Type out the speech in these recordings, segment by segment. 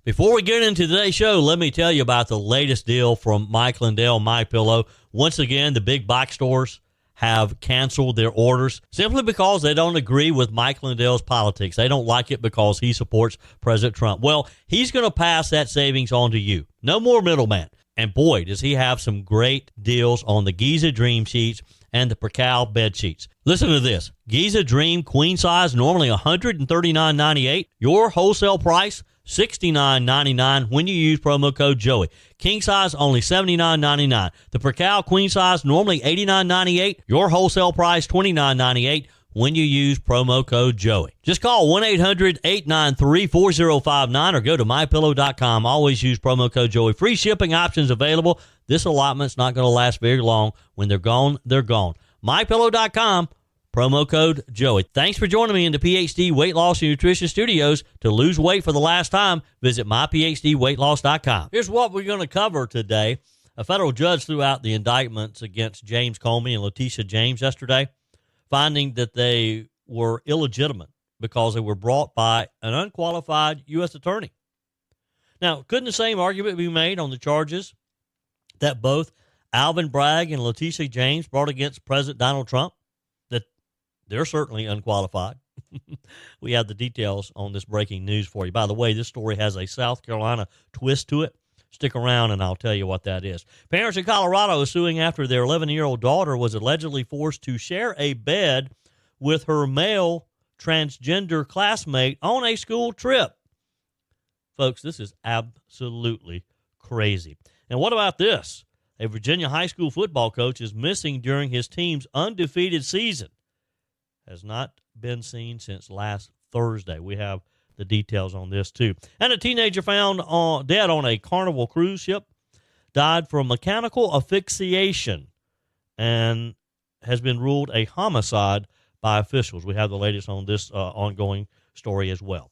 Before we get into today's show, let me tell you about the latest deal from Mike Lindell, MyPillow. Once again, the big box stores have canceled their orders simply because they don't agree with Mike Lindell's politics. They don't like it because he supports President Trump. Well, he's going to pass that savings on to you. No more middleman. And boy, does he have some great deals on the Giza Dream sheets and the Percal bed sheets. Listen to this. Giza Dream queen size, normally $139.98. Your wholesale price, $69.99 when you use promo code Joey. King size, only $79.99. The Percal queen size, normally $89.98. Your wholesale price, $29.98 when you use promo code Joey. Just call 1-800-893-4059 or go to mypillow.com. Always use promo code Joey. Free shipping options available. This allotment's not going to last very long. When they're gone, they're gone. mypillow.com. Promo code Joey. Thanks for joining me in the PhD Weight Loss and Nutrition Studios. To lose weight for the last time, visit myphdweightloss.com. Here's what we're going to cover today. A federal judge threw out the indictments against James Comey and Letitia James yesterday, finding that they were illegitimate because they were brought by an unqualified U.S. attorney. Now, couldn't the same argument be made on the charges that both Alvin Bragg and Letitia James brought against President Donald Trump? They're certainly unqualified. We have the details on this breaking news for you. By the way, this story has a South Carolina twist to it. Stick around and I'll tell you what that is. Parents in Colorado are suing after their 11-year-old daughter was allegedly forced to share a bed with her male transgender classmate on a school trip. Folks, this is absolutely crazy. And what about this? A Virginia high school football coach is missing during his team's undefeated season. Has not been seen since last Thursday. We have the details on this, too. And a teenager found dead on a Carnival cruise ship died from mechanical asphyxiation and has been ruled a homicide by officials. We have the latest on this ongoing story as well.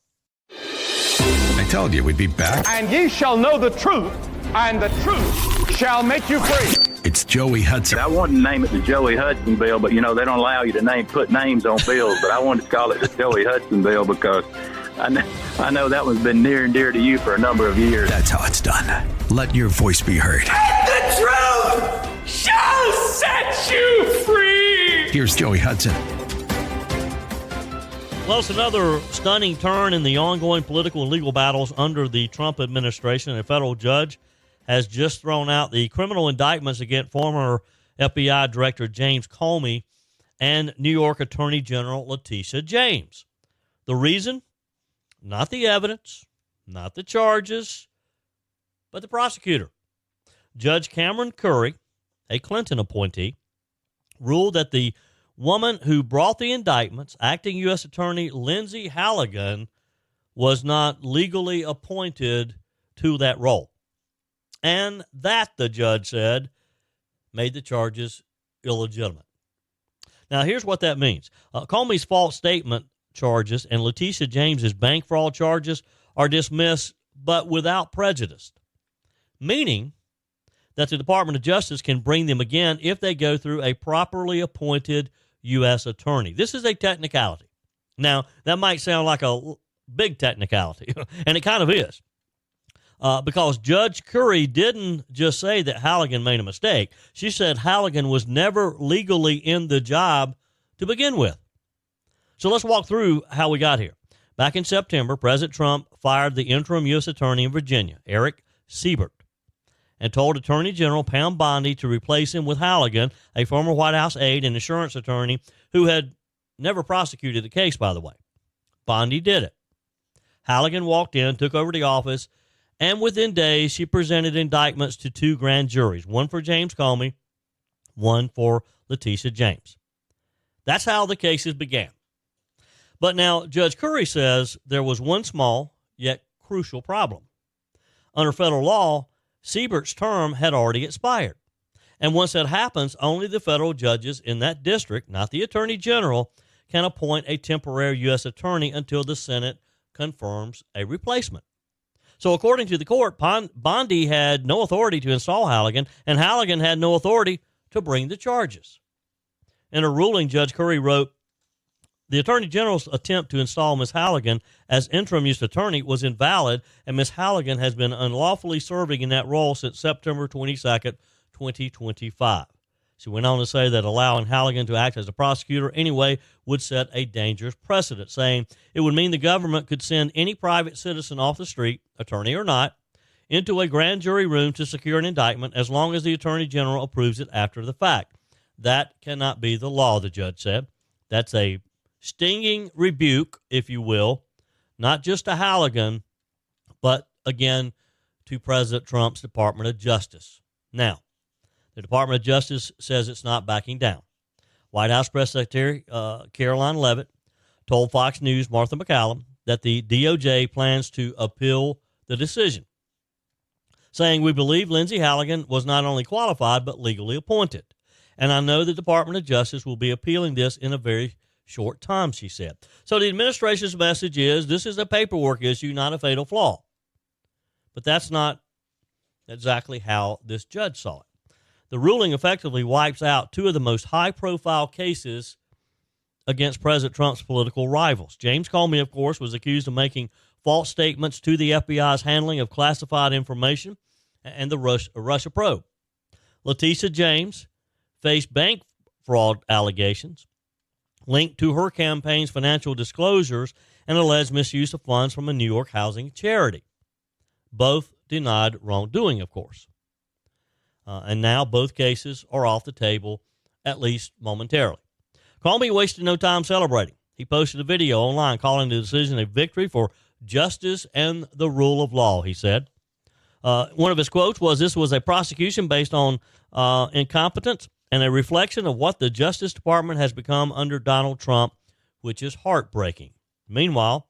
I told you we'd be back. And ye shall know the truth, and the truth shall make you free. It's Joey Hudson. I wanted to name it the Joey Hudson bill, but, they don't allow you to put names on bills. But I wanted to call it the Joey Hudson bill because I know that one's been near and dear to you for a number of years. That's how it's done. Let your voice be heard. And the truth shall set you free. Here's Joey Hudson. Well, it's another stunning turn in the ongoing political and legal battles under the Trump administration. A federal judge has just thrown out the criminal indictments against former FBI Director James Comey and New York Attorney General Letitia James. The reason? Not the evidence, not the charges, but the prosecutor. Judge Cameron McGowan Currie, a Clinton appointee, ruled that the woman who brought the indictments, acting U.S. Attorney Lindsey Halligan, was not legally appointed to that role. And that, the judge said, made the charges illegitimate. Now, here's what that means. Comey's false statement charges and Letitia James's bank fraud charges are dismissed, but without prejudice, meaning that the Department of Justice can bring them again if they go through a properly appointed U.S. attorney. This is a technicality. Now, that might sound like a big technicality, and it kind of is. Because Judge Currie didn't just say that Halligan made a mistake. She said Halligan was never legally in the job to begin with. So let's walk through how we got here. Back in September, President Trump fired the interim U.S. attorney in Virginia, Eric Siebert, and told Attorney General Pam Bondi to replace him with Halligan, a former White House aide and insurance attorney who had never prosecuted the case, by the way. Bondi did it. Halligan walked in, took over the office, and within days, she presented indictments to two grand juries, one for James Comey, one for Letitia James. That's how the cases began. But now, Judge Currie says there was one small yet crucial problem. Under federal law, Siebert's term had already expired. And once that happens, only the federal judges in that district, not the Attorney General, can appoint a temporary U.S. attorney until the Senate confirms a replacement. So according to the court, Bondi had no authority to install Halligan, and Halligan had no authority to bring the charges. In a ruling, Judge Currie wrote, The Attorney General's attempt to install Ms. Halligan as interim U.S. Attorney was invalid, and Ms. Halligan has been unlawfully serving in that role since September 22nd, 2025. She went on to say that allowing Halligan to act as a prosecutor anyway would set a dangerous precedent, saying it would mean the government could send any private citizen off the street, attorney or not, into a grand jury room to secure an indictment as long as the Attorney General approves it after the fact. That cannot be the law, the judge said. That's a stinging rebuke, if you will, not just to Halligan, but again to President Trump's Department of Justice. Now, the Department of Justice says it's not backing down. White House Press Secretary Caroline Leavitt told Fox News' Martha McCallum that the DOJ plans to appeal the decision, saying, "We believe Lindsey Halligan was not only qualified but legally appointed. And I know the Department of Justice will be appealing this in a very short time," she said. So the administration's message is this is a paperwork issue, not a fatal flaw. But that's not exactly how this judge saw it. The ruling effectively wipes out two of the most high-profile cases against President Trump's political rivals. James Comey, of course, was accused of making false statements to the FBI's handling of classified information and the Russia probe. Letitia James faced bank fraud allegations linked to her campaign's financial disclosures and alleged misuse of funds from a New York housing charity. Both denied wrongdoing, of course. And now both cases are off the table, at least momentarily. Comey wasted no time celebrating. He posted a video online calling the decision a victory for justice and the rule of law, he said. One of his quotes was, "This was a prosecution based on incompetence and a reflection of what the Justice Department has become under Donald Trump, which is heartbreaking." Meanwhile,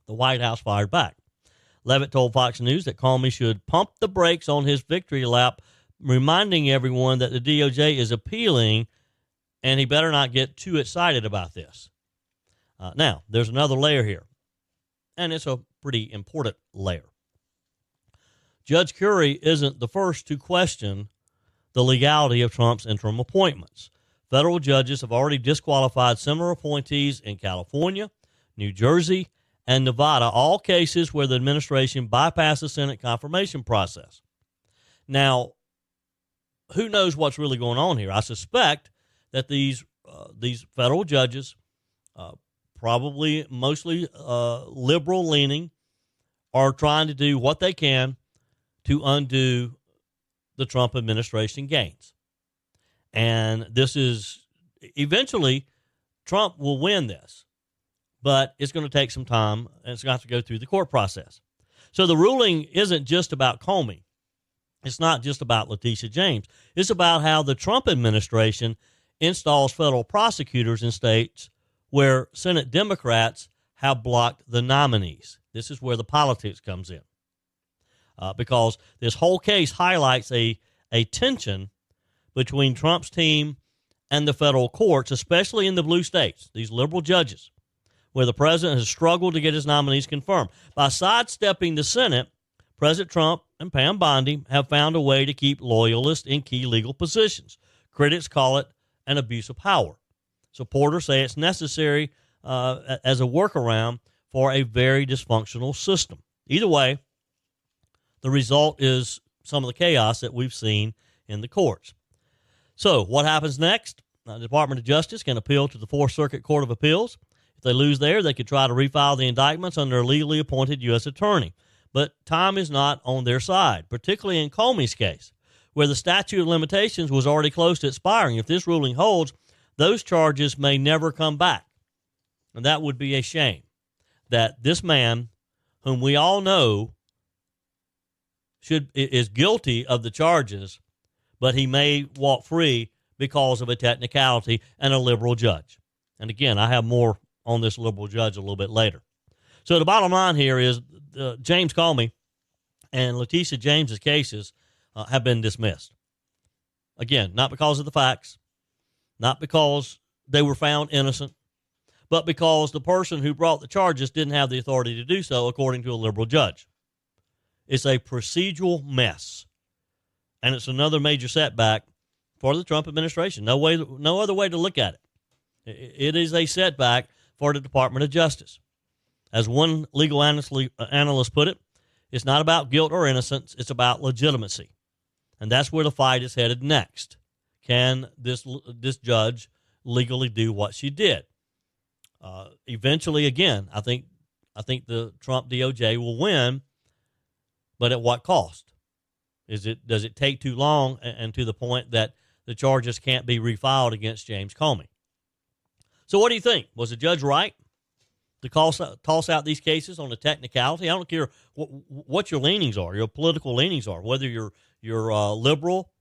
the White House fired back. Leavitt told Fox News that Comey should pump the brakes on his victory lap, reminding everyone that the DOJ is appealing and he better not get too excited about this. Now, there's another layer here, and it's a pretty important layer. Judge Currie isn't the first to question the legality of Trump's interim appointments. Federal judges have already disqualified similar appointees in California, New Jersey, and Nevada, all cases where the administration bypassed the Senate confirmation process. Now, who knows what's really going on here? I suspect that these federal judges, probably mostly liberal-leaning, are trying to do what they can to undo the Trump administration gains. And this is, eventually, Trump will win this. But it's going to take some time, and it's going to have to go through the court process. So the ruling isn't just about Comey. It's not just about Letitia James. It's about how the Trump administration installs federal prosecutors in states where Senate Democrats have blocked the nominees. This is where the politics comes in. Because this whole case highlights a tension between Trump's team and the federal courts, especially in the blue states, these liberal judges, where the president has struggled to get his nominees confirmed. By sidestepping the Senate, President Trump and Pam Bondi have found a way to keep loyalists in key legal positions. Critics call it an abuse of power. Supporters say it's necessary as a workaround for a very dysfunctional system. Either way, the result is some of the chaos that we've seen in the courts. So what happens next? The Department of Justice can appeal to the Fourth Circuit Court of Appeals. If they lose there, they could try to refile the indictments under a legally appointed U.S. attorney. But time is not on their side, particularly in Comey's case, where the statute of limitations was already close to expiring. If this ruling holds, those charges may never come back. And that would be a shame that this man, whom we all know is guilty of the charges, but he may walk free because of a technicality and a liberal judge. And again, I have more on this liberal judge a little bit later. So the bottom line here is James Comey and Letitia James's cases have been dismissed. Again, not because of the facts, not because they were found innocent, but because the person who brought the charges didn't have the authority to do so, according to a liberal judge. It's a procedural mess, and it's another major setback for the Trump administration. No other way to look at it. It is a setback for the Department of Justice. As one legal analyst put it, it's not about guilt or innocence, it's about legitimacy. And that's where the fight is headed next. Can this judge legally do what she did? Eventually, again, I think the Trump DOJ will win, but at what cost? Does it take too long and to the point that the charges can't be refiled against James Comey? So what do you think? Was the judge right to toss out these cases on a technicality? I don't care what your leanings are, your political leanings are, whether you're liberal,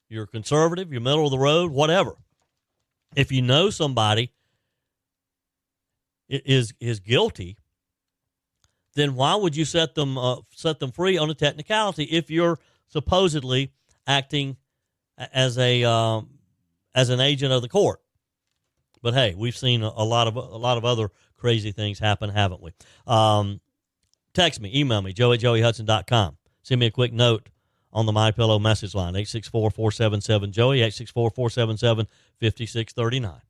you're conservative, you're middle of the road, whatever. If you know somebody is guilty, then why would you set them free on a technicality if you're supposedly acting as an agent of the court? But hey, we've seen a lot of other crazy things happen, haven't we? Text me, email me, joe@joeyhudson.com. Send me a quick note on the MyPillow message line, 864-477-JOEY, 864-477-5639.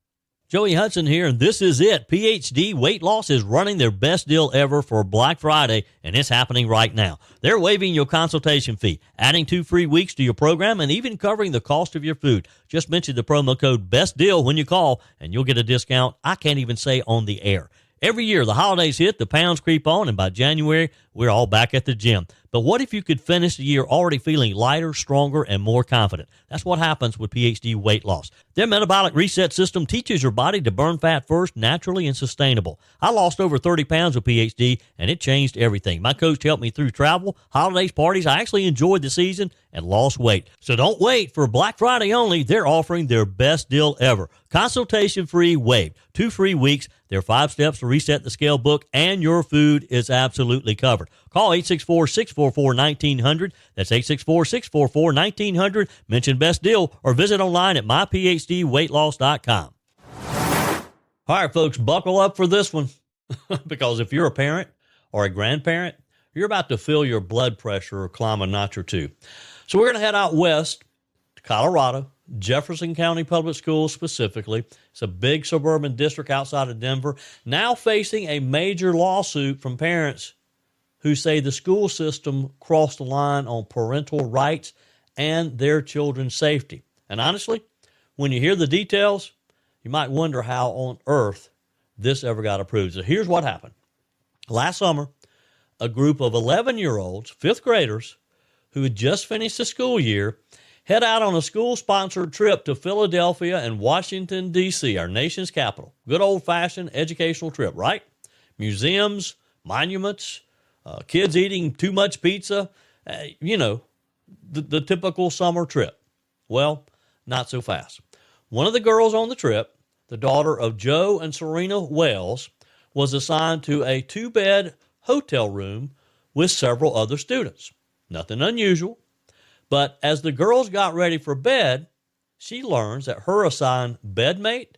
Joey Hudson here, and this is it. PhD Weight Loss is running their best deal ever for Black Friday, and it's happening right now. They're waiving your consultation fee, adding 2 free weeks to your program, and even covering the cost of your food. Just mention the promo code BESTDEAL when you call, and you'll get a discount I can't even say on the air. Every year, the holidays hit, the pounds creep on, and by January, we're all back at the gym. But what if you could finish the year already feeling lighter, stronger, and more confident? That's what happens with PhD Weight Loss. Their metabolic reset system teaches your body to burn fat first, naturally and sustainable. I lost over 30 pounds with PhD, and it changed everything. My coach helped me through travel, holidays, parties. I actually enjoyed the season and lost weight. So don't wait. For Black Friday only, they're offering their best deal ever. Consultation free waived. 2 free weeks. There are 5 steps to reset the scale book, and your food is absolutely covered. Call 864-644-1900. That's 864-644-1900. Mention best deal or visit online at myphdweightloss.com. All right, folks, buckle up for this one because if you're a parent or a grandparent, you're about to feel your blood pressure climb a notch or two. So we're going to head out west to Colorado, Jefferson County Public Schools specifically. It's a big suburban district outside of Denver, now facing a major lawsuit from parents who say the school system crossed the line on parental rights and their children's safety. And honestly, when you hear the details, you might wonder how on earth this ever got approved. So here's what happened. Last summer, a group of 11-year-olds, 5th graders, who had just finished the school year, head out on a school-sponsored trip to Philadelphia and Washington, D.C., our nation's capital. Good old-fashioned educational trip, right? Museums, monuments, kids eating too much pizza, the typical summer trip. Well, not so fast. One of the girls on the trip, the daughter of Joe and Serena Wells, was assigned to a 2-bed hotel room with several other students. Nothing unusual. But as the girls got ready for bed, she learns that her assigned bedmate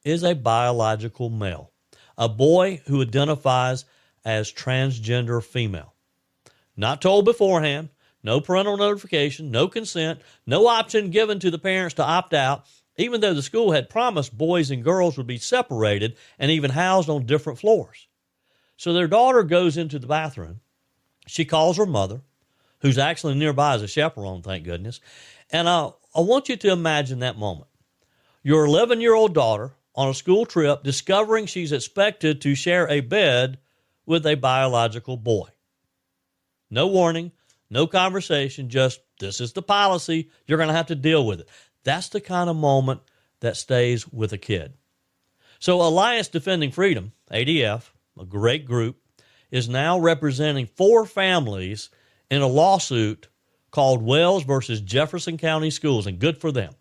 is a biological male, a boy who identifies as transgender female. Not told beforehand, no parental notification, no consent, no option given to the parents to opt out, even though the school had promised boys and girls would be separated and even housed on different floors. So their daughter goes into the bathroom. She calls her mother, who's actually nearby as a chaperone, thank goodness. And I want you to imagine that moment. Your 11-year-old daughter on a school trip discovering she's expected to share a bed with a biological boy. No warning, no conversation, just this is the policy. You're going to have to deal with it. That's the kind of moment that stays with a kid. So Alliance Defending Freedom, ADF, a great group, is now representing 4 families in a lawsuit called Wells versus Jefferson County Schools, and good for them.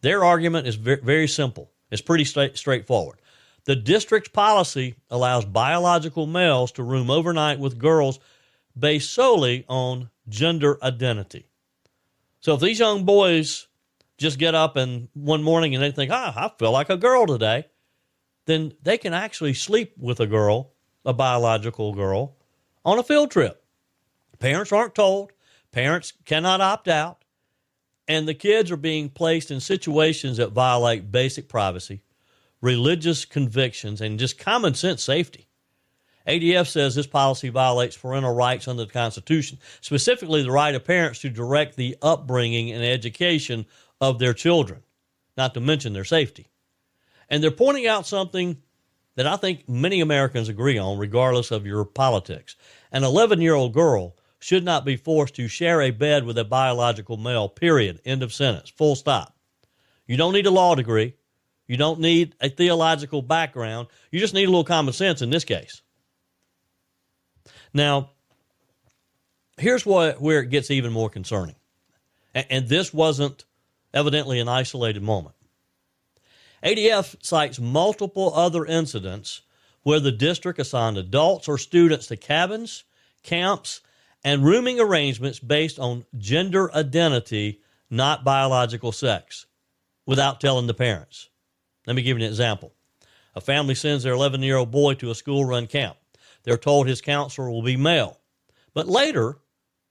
Their argument is very simple. It's pretty straightforward. The district's policy allows biological males to room overnight with girls based solely on gender identity. So if these young boys just get up and one morning and they think, I feel like a girl today, then they can actually sleep with a girl, a biological girl, on a field trip. Parents aren't told. Parents cannot opt out. And the kids are being placed in situations that violate basic privacy, religious convictions and just common sense safety. ADF says this policy violates parental rights under the Constitution, specifically the right of parents to direct the upbringing and education of their children, not to mention their safety. And they're pointing out something that I think many Americans agree on, regardless of your politics. An 11-year-old girl should not be forced to share a bed with a biological male, period. End of sentence. Full stop. You don't need a law degree. You don't need a theological background. You just need a little common sense in this case. Now, here's where it gets even more concerning. And this wasn't evidently an isolated moment. ADF cites multiple other incidents where the district assigned adults or students to cabins, camps, and rooming arrangements based on gender identity, not biological sex, without telling the parents. Let me give you an example. A family sends their 11-year-old boy to a school-run camp. They're told his counselor will be male. But later,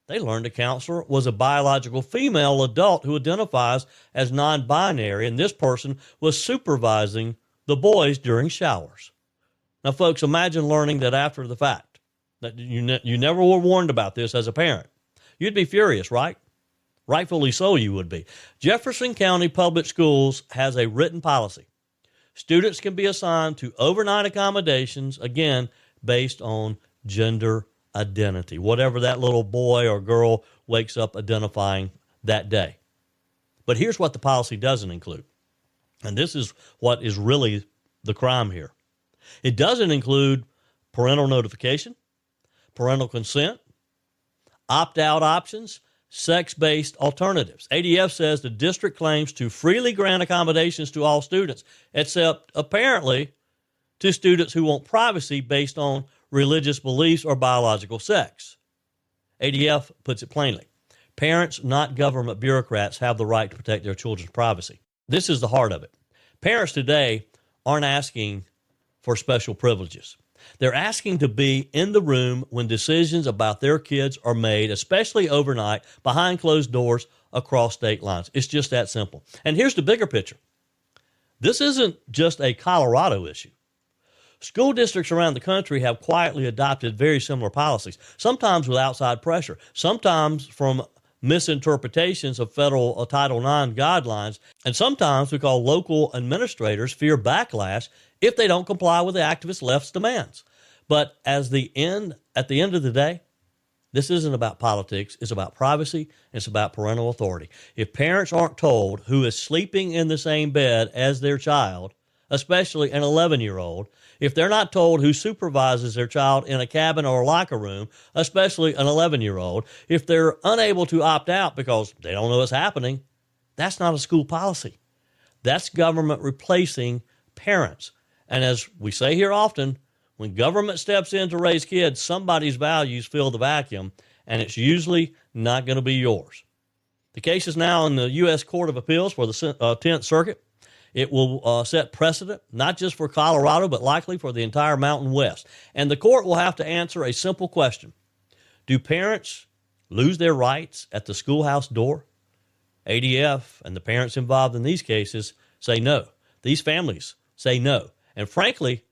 they learned the counselor was a biological female adult who identifies as non-binary, and this person was supervising the boys during showers. Now, folks, imagine learning that after the fact, that you never were warned about this as a parent. You'd be furious, right? Rightfully so, you would be. Jefferson County Public Schools has a written policy. Students can be assigned to overnight accommodations, again, based on gender identity, whatever that little boy or girl wakes up identifying that day. But here's what the policy doesn't include, and this is what is really the crime here. It doesn't include parental notification, parental consent, opt-out options, sex-based alternatives. ADF says the district claims to freely grant accommodations to all students, except apparently to students who want privacy based on religious beliefs or biological sex. ADF puts it plainly. Parents, not government bureaucrats, have the right to protect their children's privacy. This is the heart of it. Parents today aren't asking for special privileges. They're asking to be in the room when decisions about their kids are made, especially overnight, behind closed doors across state lines. It's just that simple. And here's the bigger picture. This isn't just a Colorado issue. School districts around the country have quietly adopted very similar policies, sometimes with outside pressure, sometimes from misinterpretations of federal Title IX guidelines, and sometimes because local administrators fear backlash if they don't comply with the activist left's demands. But at the end of the day, this isn't about politics. It's about privacy. It's about parental authority. If parents aren't told who is sleeping in the same bed as their child, especially an 11-year-old, if they're not told who supervises their child in a cabin or a locker room, especially an 11-year-old, if they're unable to opt out because they don't know what's happening, that's not a school policy. That's government replacing parents. And as we say here often, when government steps in to raise kids, somebody's values fill the vacuum, and it's usually not going to be yours. The case is now in the U.S. Court of Appeals for the 10th Circuit. It will set precedent, not just for Colorado, but likely for the entire Mountain West. And the court will have to answer a simple question. Do parents lose their rights at the schoolhouse door? ADF and the parents involved in these cases say no. These families say no. And frankly,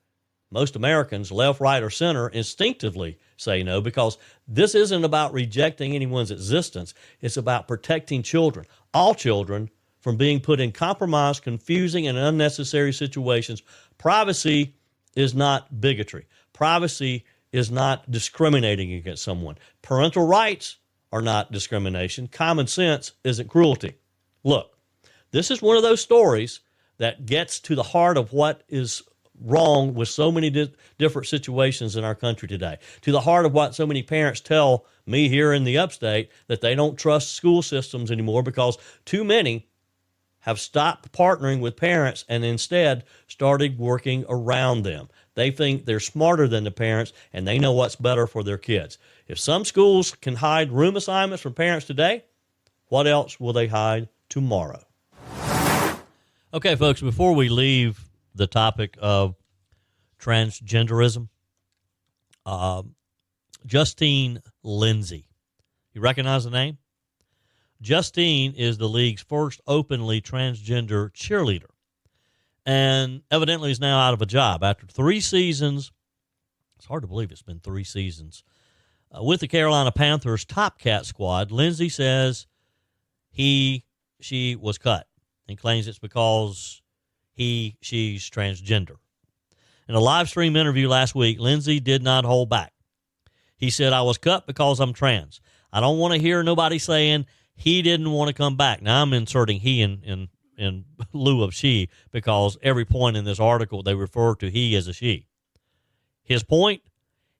most Americans, left, right, or center, instinctively say no, because this isn't about rejecting anyone's existence. It's about protecting children, all children, from being put in compromised, confusing, and unnecessary situations. Privacy is not bigotry. Privacy is not discriminating against someone. Parental rights are not discrimination. Common sense isn't cruelty. Look, this is one of those stories that gets to the heart of what is wrong with so many different situations in our country today, to the heart of what so many parents tell me here in the upstate, that they don't trust school systems anymore because too many have stopped partnering with parents and instead started working around them. They think they're smarter than the parents and they know what's better for their kids. If some schools can hide room assignments from parents today, what else will they hide tomorrow? Okay, folks, before we leave the topic of transgenderism, Justine Lindsay. You recognize the name? Justine is the league's first openly transgender cheerleader. and evidently is now out of a job after 3 seasons. It's hard to believe it's been 3 seasons. With the Carolina Panthers Top Cat squad, Lindsey says she was cut and claims it's because she's transgender. In a live stream interview last week, Lindsey did not hold back. He said, I was cut because I'm trans. I don't want to hear nobody saying he didn't want to come back. Now, I'm inserting he in lieu of she because every point in this article, they refer to he as a she. His point,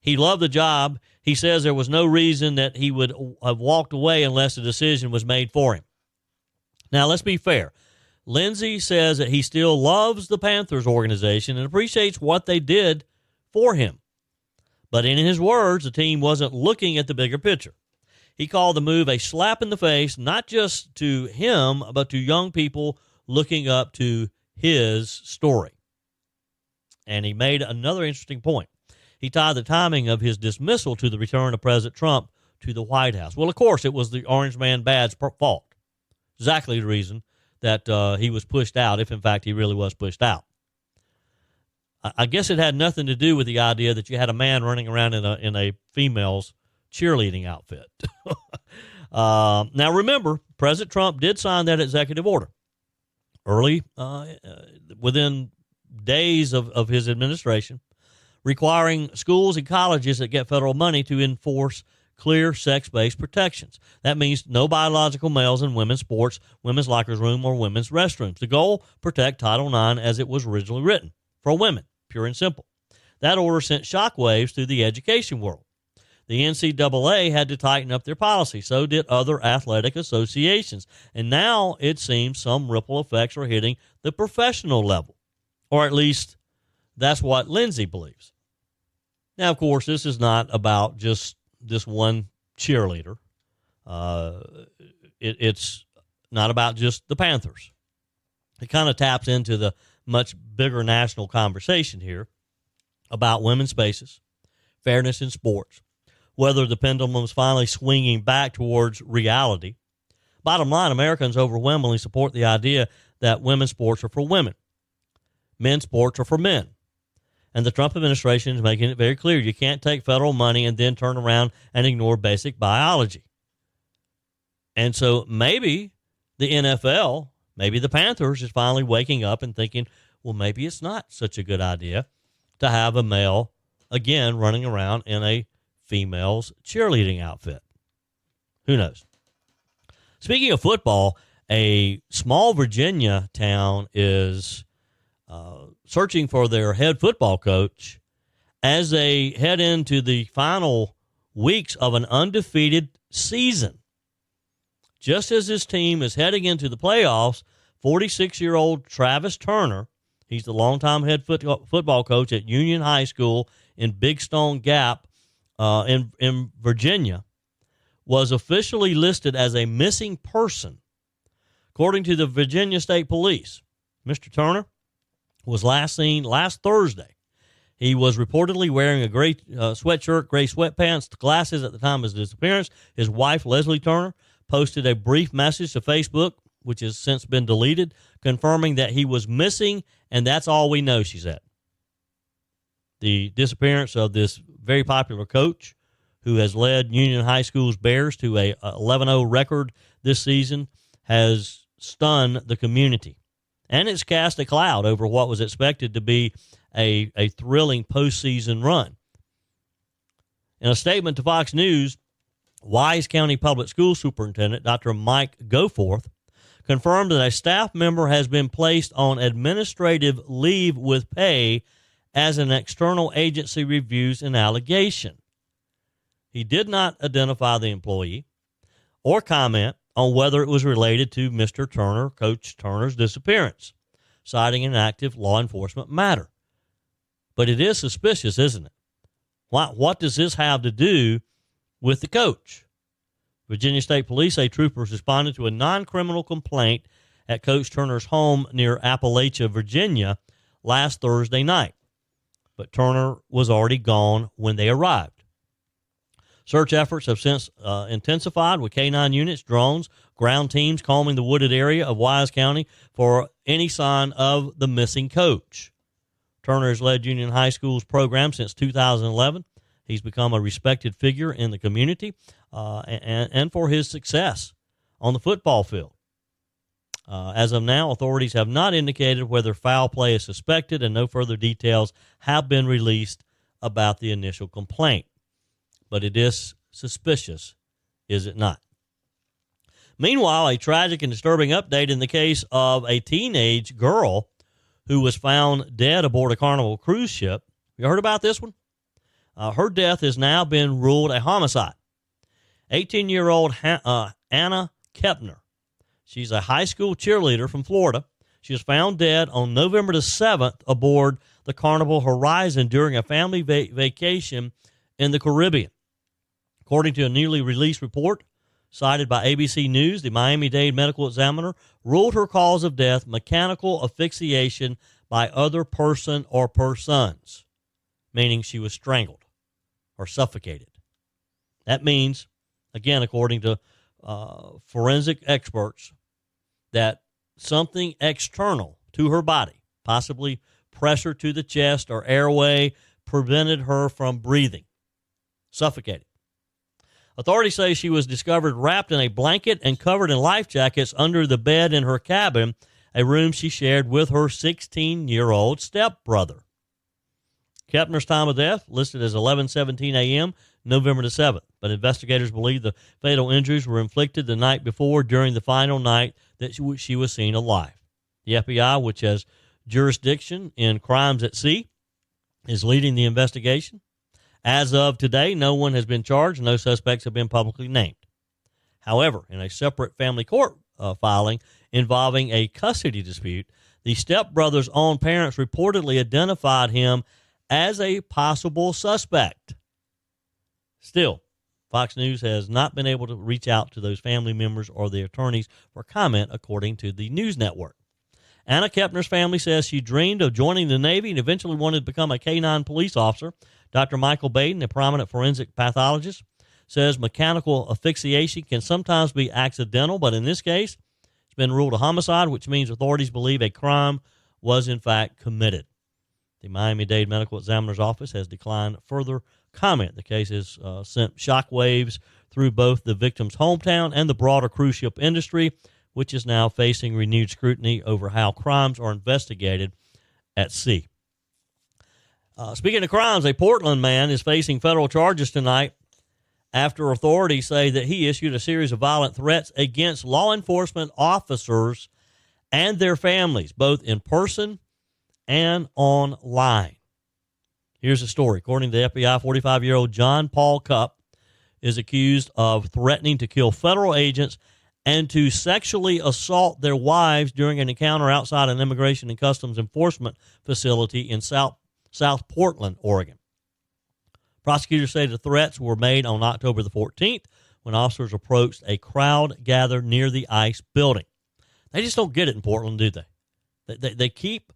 he loved the job. He says there was no reason that he would have walked away unless a decision was made for him. Now, let's be fair. Lindsey says that he still loves the Panthers organization and appreciates what they did for him. But in his words, the team wasn't looking at the bigger picture. He called the move a slap in the face, not just to him, but to young people looking up to his story. And he made another interesting point. He tied the timing of his dismissal to the return of President Trump to the White House. Well, of course, it was the Orange Man Bad's fault. Exactly the reason that he was pushed out, if in fact he really was pushed out. I guess it had nothing to do with the idea that you had a man running around in a female's cheerleading outfit. Now, remember, President Trump did sign that executive order early, within days of his administration, requiring schools and colleges that get federal money to enforce clear sex-based protections. That means no biological males in women's sports, women's lockers room, or women's restrooms. The goal, protect Title IX as it was originally written, for women, pure and simple. That order sent shockwaves through the education world. The NCAA had to tighten up their policy. So did other athletic associations. And now it seems some ripple effects are hitting the professional level. Or at least that's what Lindsey believes. Now, of course, this is not about just this one cheerleader. It's not about just the Panthers. It kind of taps into the much bigger national conversation here about women's spaces, fairness in sports, whether the pendulum is finally swinging back towards reality. Bottom line, Americans overwhelmingly support the idea that women's sports are for women. Men's sports are for men. And the Trump administration is making it very clear you can't take federal money and then turn around and ignore basic biology. And so maybe the NFL, maybe the Panthers is finally waking up and thinking, well, maybe it's not such a good idea to have a male, again, running around in a female's cheerleading outfit. Who knows? Speaking of football, a small Virginia town is searching for their head football coach as they head into the final weeks of an undefeated season. Just as this team is heading into the playoffs, 46-year-old Travis Turner, he's the longtime head football coach at Union High School in Big Stone Gap in Virginia, was officially listed as a missing person. According to the Virginia State Police, Mr. Turner was last seen last Thursday. He was reportedly wearing a gray sweatshirt, gray sweatpants, glasses at the time of his disappearance. His wife, Leslie Turner, posted a brief message to Facebook, which has since been deleted, confirming that he was missing, and that's all we know, she said. The disappearance of this very popular coach who has led Union High School's Bears to a 11-0 record this season has stunned the community. And it's cast a cloud over what was expected to be a thrilling postseason run. In a statement to Fox News, Wise County Public School Superintendent Dr. Mike Goforth confirmed that a staff member has been placed on administrative leave with pay as an external agency reviews an allegation. He did not identify the employee or comment on whether it was related to Mr. Turner, Coach Turner's disappearance, citing an active law enforcement matter. But it is suspicious, isn't it? What does this have to do with the coach? Virginia State Police say troopers responded to a non-criminal complaint at Coach Turner's home near Appalachia, Virginia, last Thursday night. But Turner was already gone when they arrived. Search efforts have since intensified with K-9 units, drones, ground teams combing the wooded area of Wise County for any sign of the missing coach. Turner has led Union High School's program since 2011. He's become a respected figure in the community and for his success on the football field. As of now, authorities have not indicated whether foul play is suspected, and no further details have been released about the initial complaint. But it is suspicious, is it not? Meanwhile, a tragic and disturbing update in the case of a teenage girl who was found dead aboard a Carnival cruise ship. You heard about this one? Her death has now been ruled a homicide. 18-year-old Anna Kepner. She's a high school cheerleader from Florida. She was found dead on November the 7th aboard the Carnival Horizon during a family vacation in the Caribbean. According to a newly released report cited by ABC News, the Miami-Dade medical examiner ruled her cause of death mechanical asphyxiation by other person or persons, meaning she was strangled or suffocated. That means, again, according to forensic experts, that something external to her body, possibly pressure to the chest or airway, prevented her from breathing, suffocated. Authorities say she was discovered wrapped in a blanket and covered in life jackets under the bed in her cabin, a room she shared with her 16-year-old stepbrother. Kepner's time of death listed as 11:17 a.m., November the 7th, but investigators believe the fatal injuries were inflicted the night before during the final night that she was seen alive. The FBI, which has jurisdiction in crimes at sea, is leading the investigation. As of today, no one has been charged. No suspects have been publicly named. However, in a separate family court filing involving a custody dispute, the stepbrother's own parents reportedly identified him as a possible suspect. Still, Fox News has not been able to reach out to those family members or their attorneys for comment, according to the news network. Anna Kepner's family says she dreamed of joining the Navy and eventually wanted to become a K-9 police officer. Dr. Michael Baden, a prominent forensic pathologist, says mechanical asphyxiation can sometimes be accidental, but in this case, it's been ruled a homicide, which means authorities believe a crime was in fact committed. The Miami-Dade Medical Examiner's Office has declined further comment. The case has sent shockwaves through both the victim's hometown and the broader cruise ship industry, which is now facing renewed scrutiny over how crimes are investigated at sea. Speaking of crimes, a Portland man is facing federal charges tonight after authorities say that he issued a series of violent threats against law enforcement officers and their families, both in person and online. Here's the story. According to the FBI, 45-year-old John Paul Cupp is accused of threatening to kill federal agents and to sexually assault their wives during an encounter outside an Immigration and Customs Enforcement facility in South Portland, Oregon. Prosecutors say the threats were made on October the 14th when officers approached a crowd gathered near the ICE building. They just don't get it in Portland, do they? They keep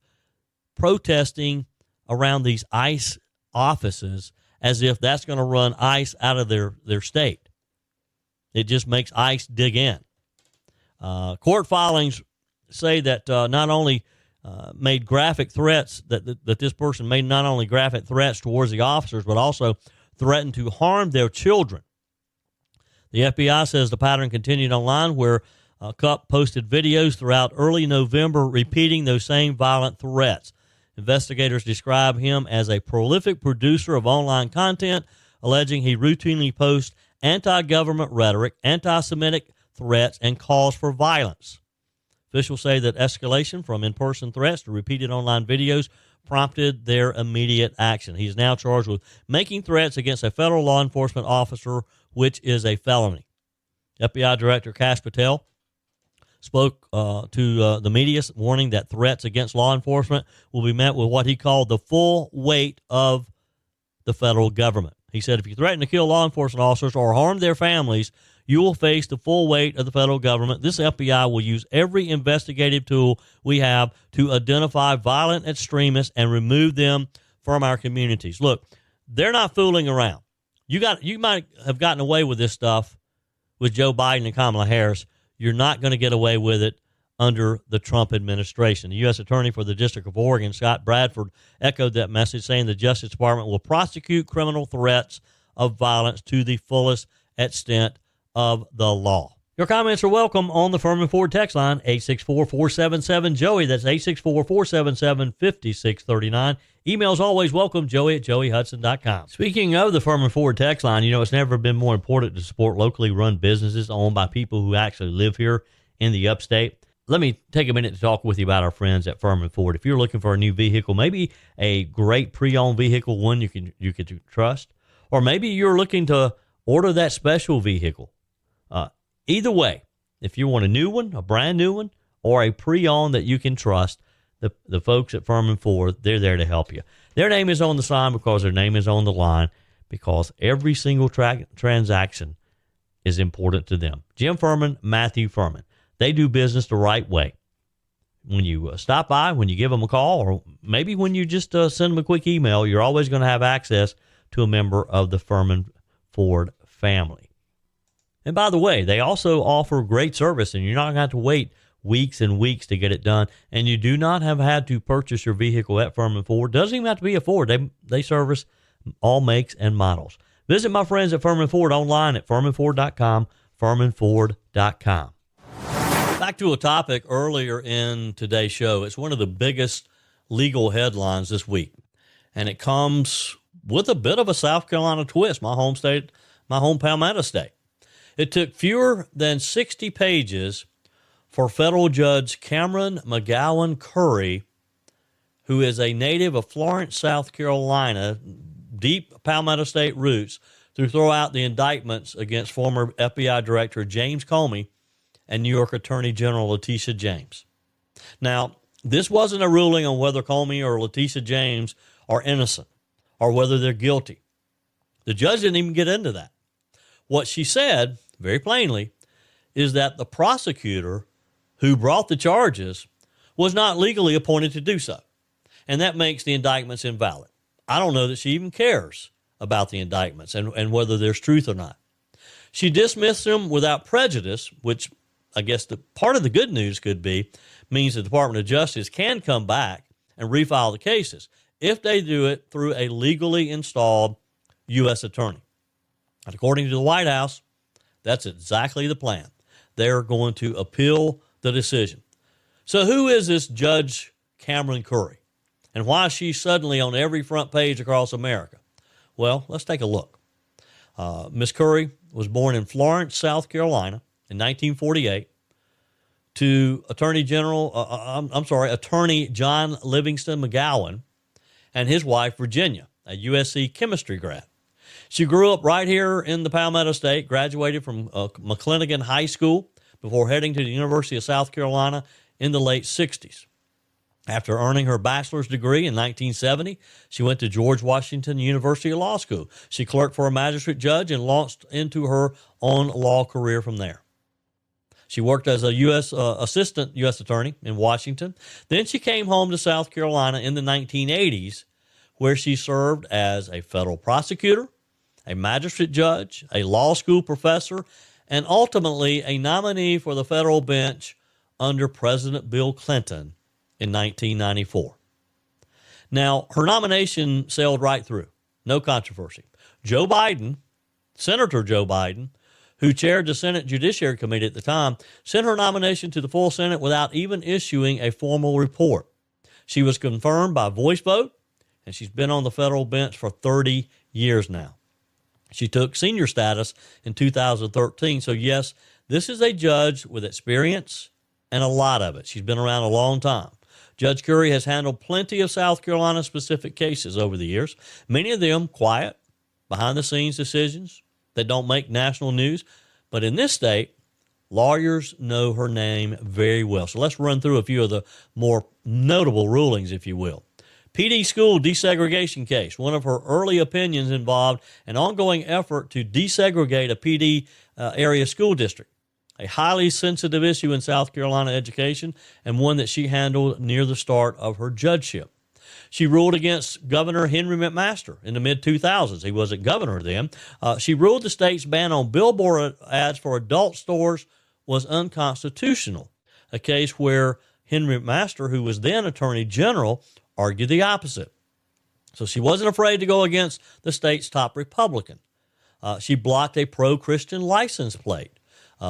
protesting around these ICE offices as if that's going to run ICE out of their state. It just makes ICE dig in. Court filings say that not only made graphic threats, that this person made not only graphic threats towards the officers, but also threatened to harm their children. The FBI says the pattern continued online, where Cupp posted videos throughout early November repeating those same violent threats. Investigators describe him as a prolific producer of online content, alleging he routinely posts anti-government rhetoric, anti-Semitic threats, and calls for violence. Officials say that escalation from in-person threats to repeated online videos prompted their immediate action. He's now charged with making threats against a federal law enforcement officer, which is a felony. FBI Director Kash Patel spoke to the media, warning that threats against law enforcement will be met with what he called the full weight of the federal government. He said, if you threaten to kill law enforcement officers or harm their families, you will face the full weight of the federal government. This FBI will use every investigative tool we have to identify violent extremists and remove them from our communities. Look, they're not fooling around. You might have gotten away with this stuff with Joe Biden and Kamala Harris. You're not going to get away with it under the Trump administration. The U.S. Attorney for the District of Oregon, Scott Bradford, echoed that message, saying the Justice Department will prosecute criminal threats of violence to the fullest extent of the law. Your comments are welcome on the Furman Ford text line, 864-477-JOEY. That's 864-477-5639. Emails always welcome, joey@joeyhudson.com. Speaking of the Furman Ford text line, it's never been more important to support locally run businesses owned by people who actually live here in the upstate. Let me take a minute to talk with you about our friends at Furman Ford. If you're looking for a new vehicle, maybe a great pre-owned vehicle, one you can trust, or maybe you're looking to order that special vehicle. Either way, if you want a new one, a brand new one, or a pre-owned that you can trust, the folks at Furman Ford, they're there to help you. Their name is on the sign because their name is on the line, because every single transaction is important to them. Jim Furman, Matthew Furman. They do business the right way. When you stop by, when you give them a call, or maybe when you just send them a quick email, you're always going to have access to a member of the Furman Ford family. And by the way, they also offer great service, and you're not going to have to wait weeks and weeks to get it done. And you do not have had to purchase your vehicle at Furman Ford. Doesn't even have to be a Ford. They service all makes and models. Visit my friends at Furman Ford online at furmanford.com, furmanford.com. Back to a topic earlier in today's show. It's one of the biggest legal headlines this week, and it comes with a bit of a South Carolina twist, my home state, my home Palmetto state. It took fewer than 60 pages for federal Judge Cameron McGowan Currie, who is a native of Florence, South Carolina, deep Palmetto State roots, to throw out the indictments against former FBI Director James Comey and New York Attorney General Letitia James. Now, this wasn't a ruling on whether Comey or Letitia James are innocent or whether they're guilty. The judge didn't even get into that. What she said, very plainly, is that the prosecutor who brought the charges was not legally appointed to do so, and that makes the indictments invalid. I don't know that she even cares about the indictments and whether there's truth or not. She dismissed them without prejudice, which I guess the part of the good news could be means the Department of Justice can come back and refile the cases if they do it through a legally installed U.S. attorney. And according to the White House, that's exactly the plan. They're going to appeal the decision. So who is this Judge Cameron Currie? And why is she suddenly on every front page across America? Well, let's take a look. Ms. Currie was born in Florence, South Carolina in 1948 to Attorney John Livingston McGowan and his wife, Virginia, a USC chemistry grad. She grew up right here in the Palmetto State, graduated from McClinigan High School before heading to the University of South Carolina in the late 60s. After earning her bachelor's degree in 1970, she went to George Washington University Law School. She clerked for a magistrate judge and launched into her own law career from there. She worked as a assistant U.S. attorney in Washington. Then she came home to South Carolina in the 1980s, where she served as a federal prosecutor, a magistrate judge, a law school professor, and ultimately a nominee for the federal bench under President Bill Clinton in 1994. Now, her nomination sailed right through. No controversy. Joe Biden, Senator Joe Biden, who chaired the Senate Judiciary Committee at the time, sent her nomination to the full Senate without even issuing a formal report. She was confirmed by voice vote, and she's been on the federal bench for 30 years now. She took senior status in 2013. So, yes, this is a judge with experience and a lot of it. She's been around a long time. Judge Currie has handled plenty of South Carolina-specific cases over the years, many of them quiet, behind-the-scenes decisions that don't make national news. But in this state, lawyers know her name very well. So let's run through a few of the more notable rulings, if you will. PD school desegregation case. One of her early opinions involved an ongoing effort to desegregate a PD area school district, a highly sensitive issue in South Carolina education and one that she handled near the start of her judgeship. She ruled against Governor Henry McMaster in the mid-2000s. He wasn't governor then. She ruled the state's ban on billboard ads for adult stores was unconstitutional, a case where Henry McMaster, who was then Attorney General, argued the opposite. So she wasn't afraid to go against the state's top Republican. She blocked a pro-Christian license plate.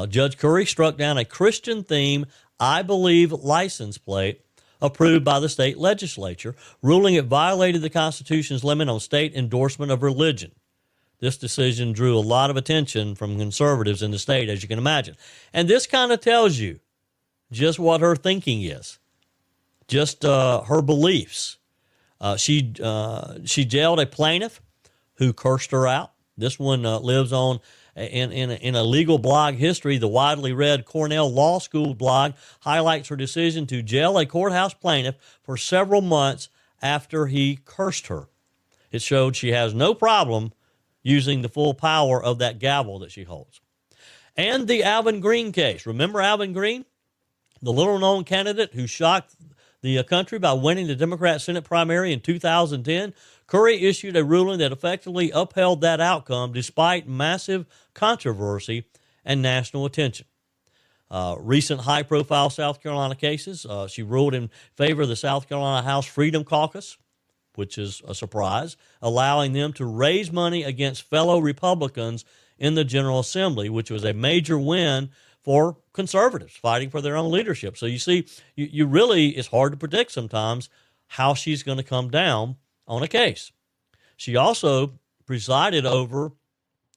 Judge Currie struck down a Christian theme, I believe, license plate approved by the state legislature, ruling it violated the Constitution's limit on state endorsement of religion. This decision drew a lot of attention from conservatives in the state, as you can imagine. And this kind of tells you just what her thinking is, just her beliefs. She jailed a plaintiff who cursed her out. This one lives on in a legal blog history. The widely read Cornell Law School blog highlights her decision to jail a courthouse plaintiff for several months after he cursed her. It showed she has no problem using the full power of that gavel that she holds. And the Alvin Green case. Remember Alvin Green, the little-known candidate who shocked the country by winning the Democrat Senate primary in 2010? Currie issued a ruling that effectively upheld that outcome despite massive controversy and national attention. Recent high-profile South Carolina cases, she ruled in favor of the South Carolina House Freedom Caucus, which is a surprise, allowing them to raise money against fellow Republicans in the General Assembly, which was a major win for conservatives fighting for their own leadership. So you see, you really, it's hard to predict sometimes how she's going to come down on a case. She also presided over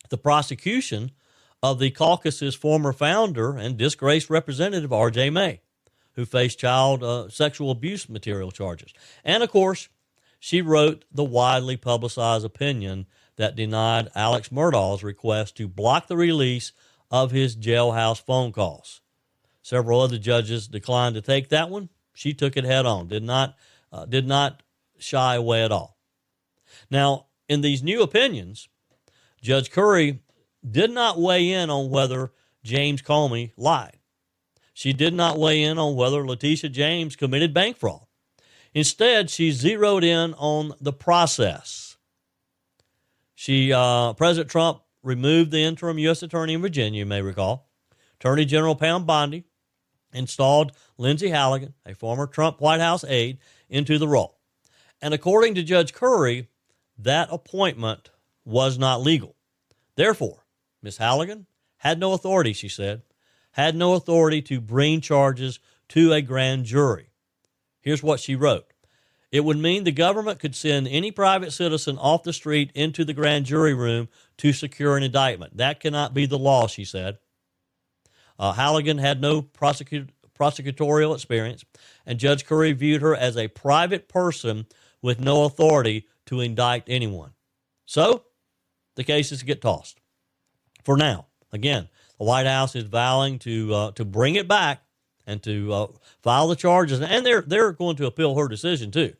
the prosecution of the caucus's former founder and disgraced representative, R.J. May, who faced child sexual abuse material charges. And, of course, she wrote the widely publicized opinion that denied Alex Murdaugh's request to block the release of his jailhouse phone calls. Several other judges declined to take that one. She took it head on, did not shy away at all. Now, in these new opinions, Judge Currie did not weigh in on whether James Comey lied. She did not weigh in on whether Letitia James committed bank fraud. Instead, she zeroed in on the process. President Trump removed the interim U.S. Attorney in Virginia, you may recall. Attorney General Pam Bondi installed Lindsey Halligan, a former Trump White House aide, into the role. And according to Judge Currie, that appointment was not legal. Therefore, Ms. Halligan had no authority, she said, had no authority to bring charges to a grand jury. Here's what she wrote. It would mean the government could send any private citizen off the street into the grand jury room to secure an indictment. That cannot be the law, she said. Halligan had no prosecutorial experience, and Judge Currie viewed her as a private person with no authority to indict anyone. So, the cases get tossed. For now, again, the White House is vowing to bring it back and to file the charges, and they're going to appeal her decision too.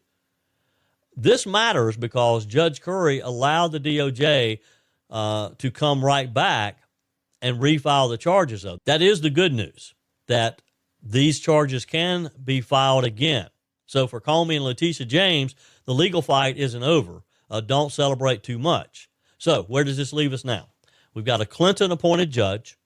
This matters because Judge Currie allowed the DOJ to come right back and refile the charges. Though that is the good news, that these charges can be filed again. So for Comey and Letitia James, the legal fight isn't over. Don't celebrate too much. So where does this leave us now? We've got a Clinton-appointed judge,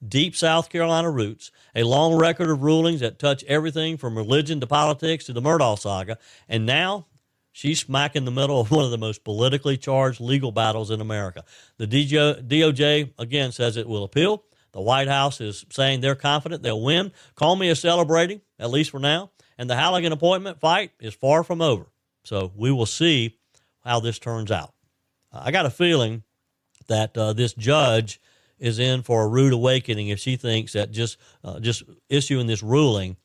deep South Carolina roots, a long record of rulings that touch everything from religion to politics to the Murdaugh saga, and now she's smack in the middle of one of the most politically charged legal battles in America. The DOJ, again, says it will appeal. The White House is saying they're confident they'll win. Comey is celebrating, at least for now, and the Halligan appointment fight is far from over. So we will see how this turns out. I got a feeling that this judge is in for a rude awakening if she thinks that just issuing this ruling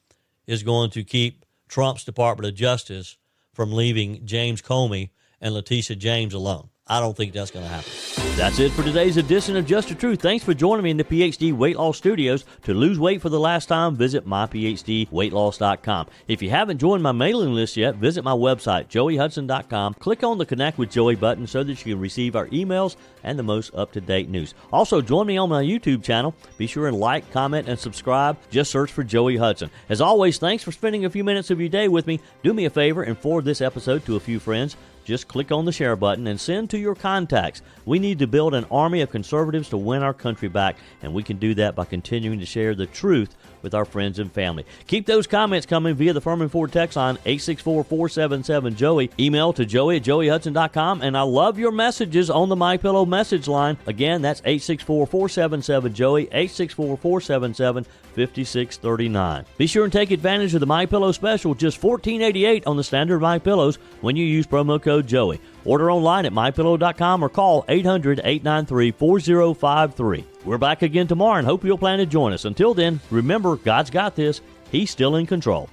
is going to keep Trump's Department of Justice from leaving James Comey and Letitia James alone. I don't think that's going to happen. That's it for today's edition of Just the Truth. Thanks for joining me in the PhD Weight Loss Studios. To lose weight for the last time, visit myphdweightloss.com. If you haven't joined my mailing list yet, visit my website, joeyhudson.com. Click on the Connect with Joey button so that you can receive our emails and the most up-to-date news. Also, join me on my YouTube channel. Be sure and like, comment, and subscribe. Just search for Joey Hudson. As always, thanks for spending a few minutes of your day with me. Do me a favor and forward this episode to a few friends. Just click on the share button and send to your contacts. We need to build an army of conservatives to win our country back, and we can do that by continuing to share the truth with our friends and family. Keep those comments coming via the Furman Ford text line, 864-477-JOEY. Email to joey@joeyhudson.com, and I love your messages on the MyPillow message line. Again, that's 864-477-JOEY, 864-477-5639. Be sure and take advantage of the MyPillow special, just $14.88 on the standard MyPillows when you use promo code Joey. Order online at mypillow.com or call 800-893-4053. We're back again tomorrow and hope you'll plan to join us. Until then, remember, God's got this. He's still in control.